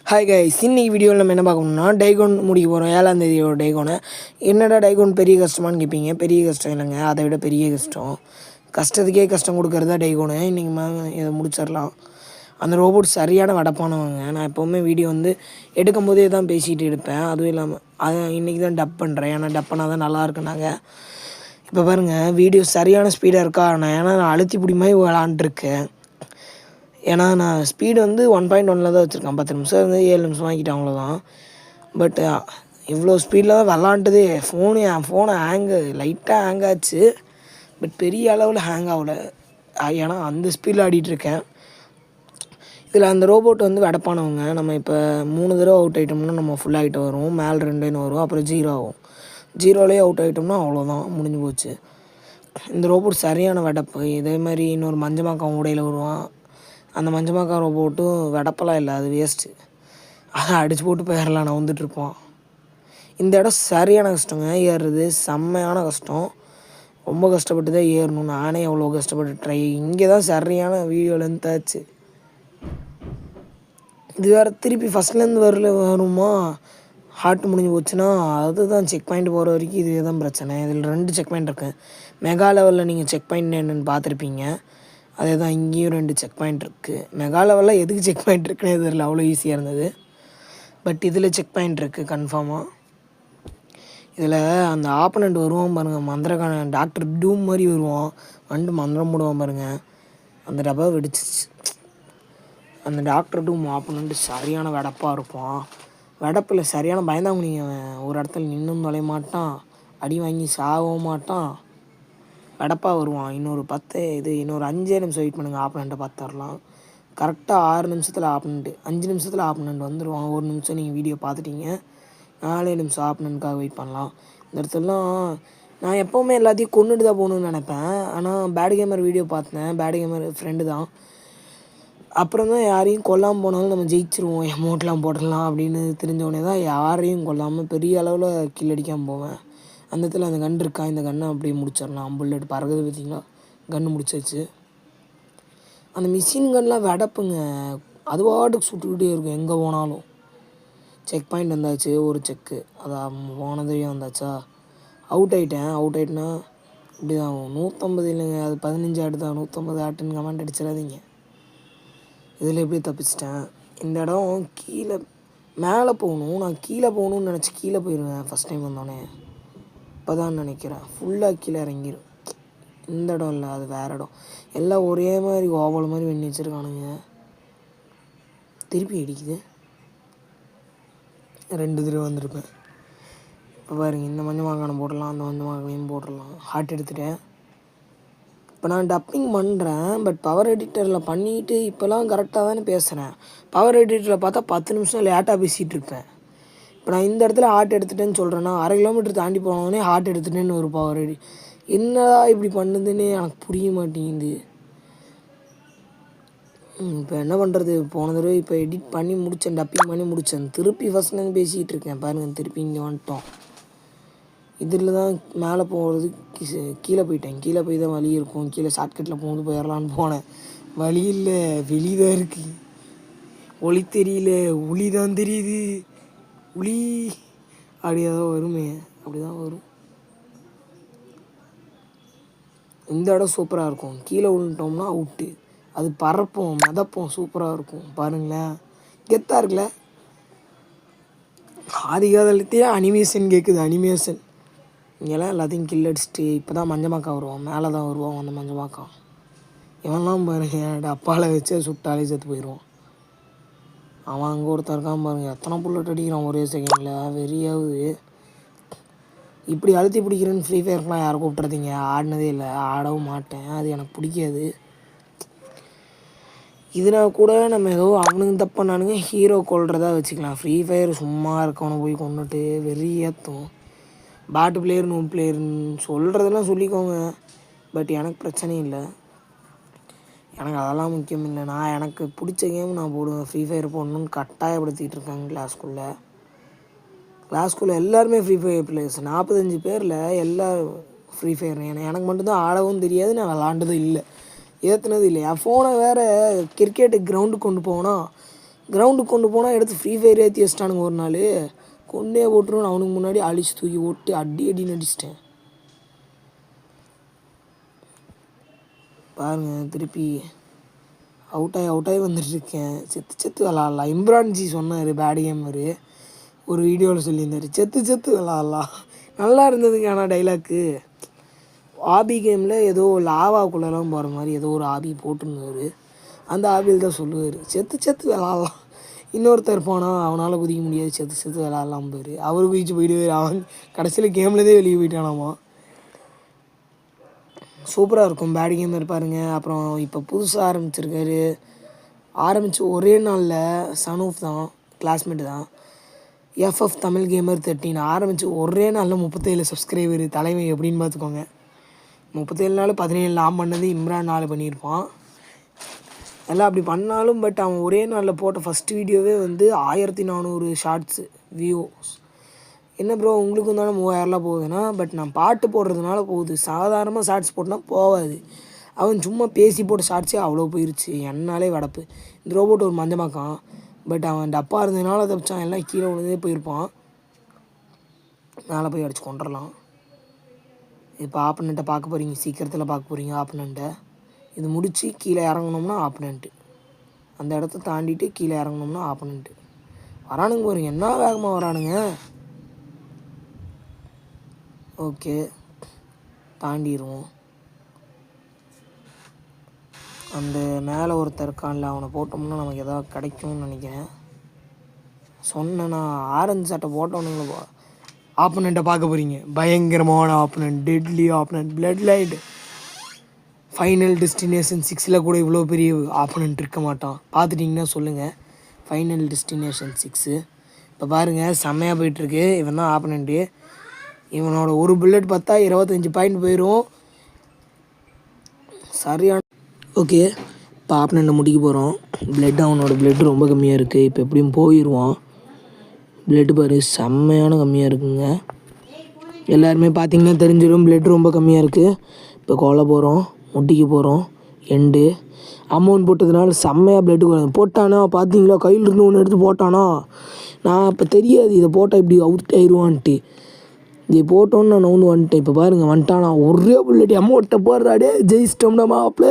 Hi guys, இன்னைக்கு வீடியோவில் நம்ம என்ன பார்க்கணும்னா டைகோன் முடிக்க போகிறோம். 7ஆம் தேதியோட டைகோனை. என்னடா டைகோன் பெரிய கஷ்டமானு கேட்பீங்க. பெரிய கஷ்டம் இல்லைங்க, அதை விட பெரிய கஷ்டம். கஷ்டத்துக்கே கஷ்டம் கொடுக்கறதா டைகோனு. இன்றைக்கி இதை முடிச்சிடலாம். அந்த ரோபோட் சரியான வடப்பானவங்க. நான் எப்போவுமே வீடியோ எடுக்கும் போதே தான் பேசிகிட்டு எடுப்பேன். அதுவும் இல்லாமல் அதை இன்றைக்கி தான் டப் பண்ணுறேன். ஏன்னா டப் பண்ணால் தான் நல்லா இருக்குனாங்க. இப்போ பாருங்கள், வீடியோ சரியான ஸ்பீடாக இருக்கா. நான் அழுத்தி பிடி மாதிரி விளாண்டுருக்கேன். ஏன்னா நான் ஸ்பீடு 1.1 தான் வச்சுருக்கேன். 10 நிமிஷம் 7 நிமிஷம் வாங்கிட்டேன், அவ்வளோதான். பட் இவ்வளோ ஸ்பீடில் தான் விளாண்டுதே. என் ஃபோனை லைட்டாக ஹேங் ஆச்சு. பட் பெரிய அளவில் ஹேங் ஆகலை. ஏன்னா அந்த ஸ்பீடில் ஆடிட்டுருக்கேன். இதில் அந்த ரோபோட் வெடப்பானவங்க. நம்ம இப்போ 3 தடவை அவுட் ஆகிட்டோம்னா நம்ம ஃபுல் ஆகிட்டு வரும். மேலே 2ன்னு வரும், அப்புறம் 0 ஆகும். 0லேயே அவுட் ஆகிட்டோம்னா அவ்வளோதான், முடிஞ்சு போச்சு. இந்த ரோபோட் சரியான வெடப்பு. இதே மாதிரி இன்னொரு மஞ்சமாக்கான் உடையில் வருவான். அந்த மஞ்சமாக்கா ரோபோட்டும் வெடப்பெல்லாம் இல்லை, அது வேஸ்ட்டு. அதை அடித்து போட்டு போயிடலாம், நான் வந்துட்டுருப்போம். இந்த இடம் சரியான கஷ்டங்க, ஏறுறது செம்மையான கஷ்டம். ரொம்ப கஷ்டப்பட்டு தான் ஏறணும். நானே எவ்வளோ கஷ்டப்பட்டு இங்கே தான் சரியான வீடியோ லென்த் ஆச்சு. இது வேறு திருப்பி ஃபஸ்ட்லேருந்து வருமா ஹார்ட் முடிஞ்சு போச்சுன்னா அதுதான் செக் பாயிண்ட் போகிற வரைக்கும் இதுவே தான் பிரச்சனை. இதில் 2 செக் பாயிண்ட் இருக்குது. மெகா லெவலில் நீங்கள் செக் பாயிண்ட் என்னென்னு பார்த்துருப்பீங்க. அதே தான் இங்கேயும் 2 செக் பாயிண்ட் இருக்குது. மெகா லெவலில் எதுக்கு செக் பாயிண்ட் இருக்குன்னு இதில் அவ்வளோ ஈஸியாக இருந்தது. பட் இதில் செக் பாயிண்ட் இருக்குது கன்ஃபார்மாக. இதில் அந்த ஆப்பனண்ட் வருவான் பாருங்கள், மந்திரக்கான டாக்டர் டூம் மாதிரி வருவான், மந்திரம் போடுவான் பாருங்கள். அந்த டப்பா வெடிச்சிச்சு. அந்த டாக்டர் டூம் ஆப்பனண்ட் சரியான வெடப்பாக இருப்பான். வெடப்பில் சரியான பயந்தாங்குனிங்க. ஒரு இடத்துல நின்றும் தொலைய மாட்டான், அடி வாங்கி சாகவும் மாட்டான், வெடப்பாக வருவான். இன்னொரு 5 நிமிஷம் வெயிட் பண்ணுங்கள், ஆப்பனண்ட்டை பார்த்துடலாம். கரெக்டாக 6 நிமிஷத்தில் ஆப்பனண்ட்டு, 5 நிமிஷத்தில் ஆப்பனண்ட் வந்துடுவான். 1 நிமிஷம் நீங்கள் வீடியோ பார்த்துட்டீங்க, 4 நிமிஷம் ஆப்பனண்ட்டுக்காக வெயிட் பண்ணலாம். இந்த இடத்துலலாம் நான் எப்போவுமே எல்லாத்தையும் கொண்டுட்டு தான் போகணுன்னு நினப்பேன். ஆனால் பேட் கேமர் வீடியோ பார்த்தேன். பேட் கேமர் ஃப்ரெண்டு தான். அப்புறம் தான் யாரையும் கொல்லாமல் போனாலும் நம்ம ஜெயிச்சிருவோம், அமௌண்ட்லாம் போடலாம் அப்படின்னு தெரிஞ்சவொடனே தான் யாரையும் கொல்லாமல் பெரிய அளவில் கில் அடிக்காமல் போவேன். அந்த இடத்துல அந்த கன் இருக்கா, இந்த கன்னை அப்படியே முடிச்சிடலாம். புல்லட் பறகுது பார்த்திங்களா, கன்று முடிச்சாச்சு. அந்த மிஷின் கன்லாம் வெடப்புங்க, அது பாட்டுக்கு சுட்டுக்கிட்டே இருக்கும் எங்கே போனாலும். செக் பாயிண்ட் வந்தாச்சு, ஒரு செக்கு, அது போனதையும் வந்தாச்சா. அவுட் ஆகிட்டேன்னா இப்படி தான் ஆகும். 150 இல்லைங்க, அது 15 ஆட்டு தான். 150 ஆட்டுன்னு கமெண்ட் அடிச்சிடாதீங்க. இதில் எப்படி தப்பிச்சிட்டேன். இந்த இடம் கீழே மேலே போகணும். நான் கீழே போகணுன்னு நினச்சி கீழே போயிடுவேன் ஃபஸ்ட் டைம் வந்தோடனே. இப்போ தான் நினைக்கிறேன் ஃபுல்லாக கீழே இறங்கிடும். இந்த இடம் இல்லை, அது வேறு இடம். எல்லாம் ஒரே மாதிரி ஓவல் மாதிரி வெண்ணி வச்சுருக்கானுங்க. திருப்பி அடிக்குது. 2 தடவை வந்திருப்பேன். இப்போ பாருங்க, இந்த மஞ்சள் மாங்கானை போடலாம், அந்த மஞ்சள் மாங்கானையும் போடலாம். ஹார்ட் எடுத்துட்டேன். இப்போ நான் டப்பிங் பண்ணுறேன். பட் பவர் எடிட்டரில் பண்ணிவிட்டு இப்போலாம் கரெக்டாக தானே பேசுகிறேன். பவர் எடிட்டரில் பார்த்தா 10 நிமிஷம் லேட்டாக பேசிகிட்டு இருப்பேன். இப்போ நான் இந்த இடத்துல ஹார்ட் எடுத்துட்டேன்னு சொல்கிறேன்னா, 1/2 கிலோமீட்டர் தாண்டி போனோடனே ஹார்ட் எடுத்துட்டேன்னு ஒரு பவர் எடி. என்னடா இப்படி பண்ணுதுன்னு எனக்கு புரிய மாட்டேங்குது. இப்போ என்ன பண்ணுறது. போன தடவை இப்போ எடிட் பண்ணி முடித்தேன், டப்பிங் பண்ணி முடித்தேன். திருப்பி ஃபஸ்ட்லேருந்து பேசிகிட்டு இருக்கேன் பாருங்கள். திருப்பி இங்கே வந்துட்டோம். இதில் தான் மேலே போகிறது கீழே போயிட்டேன். கீழே போய் தான் வழி இருக்கும். கீழே ஷார்ட்கட்டில் போயிடலான்னு போனேன். வழி இல்லை, வெளி தான் இருக்குது. ஒளி தெரியல, ஒளி தான் தெரியுது. ஒளி அப்படியே தான் வருமே, அப்படி தான் வரும். இந்த இடம் சூப்பராக இருக்கும். கீழே விழுந்துட்டோம்னா அவுட்டு. அது பறப்போம், மிதப்போம், சூப்பராக இருக்கும். பாருங்களேன், கெத்தாக இருக்குல்ல. ஆதி காலத்தையே அனிமேஷன் கேட்குது, அனிமேஷன். இங்கெல்லாம் எல்லாத்தையும் கில் அடிச்சுட்டு இப்போ தான் மஞ்சமாக்கா வருவான். மேலே தான் வருவான் அந்த மஞ்சமாக்கா. இவன்லாம் பாருங்க, அப்பாவில் வச்சு சுட்டாலே செத்து போயிடுவான். அவன் அங்கே ஒருத்தர் இருக்கான் பாருங்கள், எத்தனை புல்லட் அடிக்கிறான் ஒரே செகண்டில். வெறியாகுது. இப்படி அழுத்தி பிடிக்கிறேன்னு ஃப்ரீ ஃபயருக்குலாம் யாரும் கூப்பிட்றதிங்க. ஆடினதே இல்லை, ஆடவும் மாட்டேன். அது எனக்கு பிடிக்காது. இதனால் கூட நம்ம ஏதோ அவனுங்க தப்பு பண்ணானுங்க, ஹீரோ கொள்றதா வச்சுக்கலாம். ஃப்ரீ ஃபயர் சும்மா இருக்கவனை போய் கொண்டுட்டு வெறி ஏற்றும். பேட் பிளேயர் நோ பிளேயர்னு சொல்கிறதெல்லாம் சொல்லிக்கோங்க. பட் எனக்கு பிரச்சனை இல்லை. எனக்கு அதெல்லாம் முக்கியம் இல்லை. எனக்கு பிடிச்ச கேம் நான் போடுவேன். ஃப்ரீ ஃபயர் போடணுன்னு கட்டாயப்படுத்திகிட்டு இருக்காங்க கிளாஸ்குள்ளே எல்லாருமே ஃப்ரீ ஃபயர் பிளேயர்ஸ். 45 பேரில் எல்லோரும் ஃப்ரீ ஃபயர். எனக்கு மட்டும்தான் ஆடவும் தெரியாது, நான் விளாண்டதும் இல்லை, ஏற்றுனதும் இல்லை. என் ஃபோனை வேறு கிரிக்கெட்டு கிரவுண்டுக்கு கொண்டு போனால் கிரவுண்டுக்கு கொண்டு போனால் எடுத்து ஃப்ரீ ஃபயர் ஏற்றி வச்சிட்டானுங்க ஒரு நாள். கொண்டே போட்டுருவோம். அவனுக்கு முன்னாடி அழிச்சு தூக்கி ஓட்டு அடின்னு அடிச்சிட்டேன். பாருங்கள் திருப்பி அவுட்டாகி வந்துட்டுருக்கேன். செத்து விளாட்லாம். இம்ரான்ஜி சொன்னார் பேட் கேமரு ஒரு வீடியோவில் சொல்லியிருந்தார். செத்து விளாட்லாம் நல்லா இருந்ததுங்க. ஆனால் டைலாக்கு ஆபி கேமில் ஏதோ லாவாக்குள்ளெல்லாம் போகிற மாதிரி ஏதோ ஒரு ஆபி போட்டிருந்தார். அந்த ஆபியில் தான் சொல்லுவார் செத்து விளாட்லாம். இன்னொருத்தர் போனால் அவனால் குதிக்க முடியாது, செத்து விளாட்லாம் பாரு. அவர் குதிச்சு போயிடுவார். அவன் கடைசியில் கேம்லேருந்தே வெளியே போயிட்டானாமா. சூப்பராக இருக்கும் பேட் கேம் இருப்பாருங்க. அப்புறம் இப்போ புதுசாக ஆரம்பித்து ஒரே நாளில் சனூஃப் தான் கிளாஸ்மேட்டு தான் FF தமிழ் கேமர் 13 ஆரம்பித்து ஒரே நாளில் 37 சப்ஸ்கிரைபர். தலைமை எப்படின்னு பார்த்துக்கோங்க. 37 நாள் 17 ஆம் பண்ணது இம்ரான் 4 பண்ணியிருப்பான். எல்லாம் அப்படி பண்ணாலும் பட் அவன் ஒரே நாளில் போட்ட ஃபஸ்ட் வீடியோவே வந்து 1400 ஷார்ட்ஸு வியூஸ். என்ன ப்ரோ உங்களுக்கும் தானே 3000 போகுதுன்னா, பட் நான் பாட்டு போடுறதுனால போகுது. சாதாரணமாக ஷார்ட்ஸ் போட்டால் போகாது. அவன் சும்மா பேசி போட்ட ஷார்ட்ஸே அவ்வளோ போயிடுச்சு. என்னாலே வடப்பு. இந்த ரோபோட் ஒரு மஞ்சமாக்கான். பட் அவன் டப்பா இருந்ததுனால தப்பிச்சான். எல்லாம் கீழே விழுந்தே போயிருப்பான். மேலே போய் அடிச்சு கொண்டுடலாம். இப்போ ஆப்பனண்ட்டை பார்க்க போகிறீங்க. சீக்கிரத்தில் பார்க்க போகிறீங்க ஆப்பனண்ட்டை. இது முடித்து கீழே இறங்கணும்னா ஆப்பனண்ட்டு. அந்த இடத்த தாண்டிட்டு கீழே இறங்கணும்னா ஆப்பனண்ட்டு. வரானுங்க பாருங்க, என்ன வேகமாக வரானுங்க. ஓகே தாண்டிடுவோம். அந்த மேலே ஒருத்தர் இருக்கான்ல, அவனை போட்டோம்னா நமக்கு எதாவது கிடைக்கும்னு நினைக்கிறேன். சொன்னேன்னா ஆரஞ்சு சட்டை போட்டோன்னுங்களோ ஆப்பனண்ட்டை பார்க்க போகிறீங்க. பயங்கரமான opponent, deadly opponent, blood light. Final destination 6 கூட இவ்வளோ பெரிய ஆப்பனண்ட் இருக்க மாட்டான். பார்த்துட்டிங்கன்னா சொல்லுங்கள். ஃபைனல் டெஸ்டினேஷன் 6 இப்போ பாருங்கள் செம்மையாக போயிட்டுருக்கு. இவன் தான் ஆப்பனண்ட்டு. இவனோட ஒரு புல்லட் பார்த்தா 25 பாயிண்ட் போயிடும். சரியான ஓகே இப்போ ஆப்பனண்ட்டை முடிக்க போகிறோம். அவனோட பிளட் ரொம்ப கம்மியாக இருக்குது. இப்போ எப்படியும் போயிடுவான். பிளட்டு பாரு செம்மையான கம்மியாக இருக்குங்க. எல்லாருமே பார்த்திங்கன்னா தெரிஞ்சிடும் பிளட் ரொம்ப கம்மியாக இருக்குது. இப்போ கொல்ல போகிறோம், முட்டிக்க போகிறோம். எண்டு அமௌண்ட் போட்டதுனால செம்மையாக பிளட்டு போட்டானா பார்த்தீங்களா, கையில் இருந்து ஒன்று எடுத்து போட்டானா. நான் அப்போ தெரியாது இதை போட்டால் இப்படி அவுட் ஆயிடுவான்ட்டு. இதை போட்டோன்னு நான் வந்துட்டேன். இப்போ பாருங்கள் வந்துட்டானா, ஒரே புல்லட் அமௌண்ட்டை போடுறாடே ஜெயிச்சிட்டோம்னா மாப்பிள்ள.